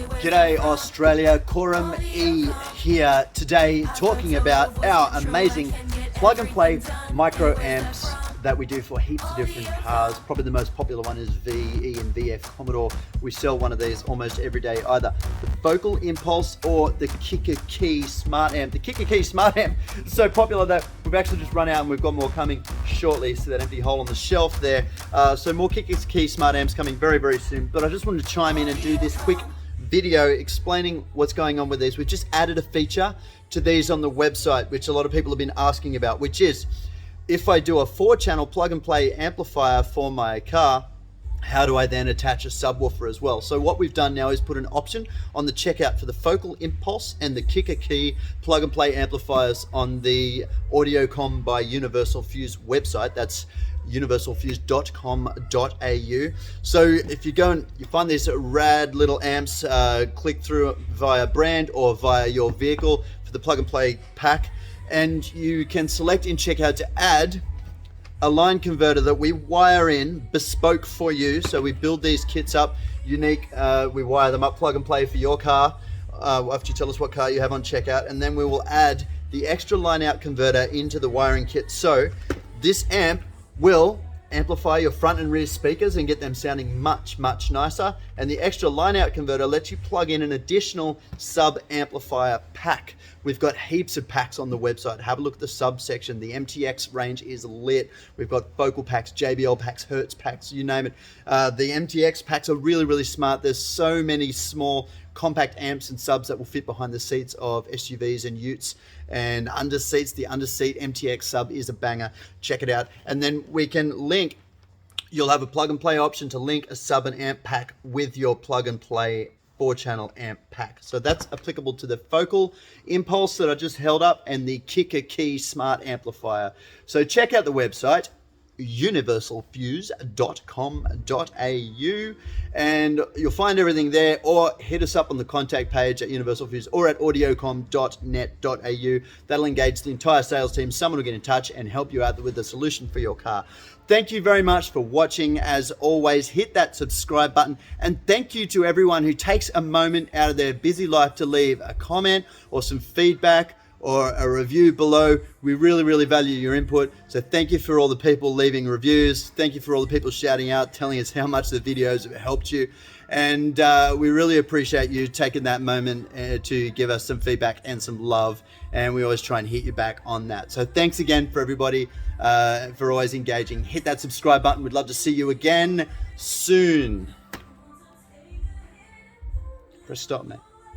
G'day Australia, Korum E here today talking about our amazing plug and play micro amps that we do for heaps of different cars. Probably the most popular one is VE and VF Commodore. We sell one of these almost every day, either the Vocal Impulse or the Kicker Key Smart Amp. The Kicker Key Smart Amp is so popular that we've actually just run out and we've got more coming shortly. See that empty hole on the shelf there. So more Kicker Key Smart Amps coming very, very soon. But I just wanted to chime in and do this quick video explaining what's going on with these. We've just added a feature to these on the website, which a lot of people have been asking about, which is if I do a 4-channel plug and play amplifier for my car, how do I then attach a subwoofer as well? So what we've done now is put an option on the checkout for the Vocal Impulse and the Kicker Key plug and play amplifiers on the Audiocom by Universalfuze website. That's universalfuze.com.au. So if you go and you find these rad little amps, click through via brand or via your vehicle for the plug and play pack, and you can select in checkout to add a line converter that we wire in bespoke for you. So we build these kits up unique, we wire them up plug and play for your car after you tell us what car you have on checkout, and then we will add the extra line out converter into the wiring kit. So this amp will amplify your front and rear speakers and get them sounding much, much nicer. And the extra line out converter lets you plug in an additional sub amplifier pack. We've got heaps of packs on the website. Have a look at the sub section. The MTX range is lit. We've got vocal packs, JBL packs, Hertz packs, you name it. The MTX packs are really, really smart. There's so many small compact amps and subs that will fit behind the seats of SUVs and utes and under seats. The under seat MTX sub is a banger. Check it out. And then we can link, you'll have a plug and play option to link a sub and amp pack with your plug and play 4-channel amp pack. So that's applicable to the Vocal Impulse that I just held up and the Kicker Key Smart Amplifier. So check out the website universalfuze.com.au and you'll find everything there, or hit us up on the contact page at Universalfuze or at audiocom.net.au. That'll engage the entire sales team. Someone will get in touch and help you out with a solution for your car. Thank you very much for watching. As always, hit that subscribe button, and thank you to everyone who takes a moment out of their busy life to leave a comment or some feedback or a review below. We really, really value your input. So thank you for all the people leaving reviews. Thank you for all the people shouting out, telling us how much the videos have helped you. And we really appreciate you taking that moment to give us some feedback and some love. And we always try and hit you back on that. So thanks again for everybody for always engaging. Hit that subscribe button. We'd love to see you again soon. Press stop, mate.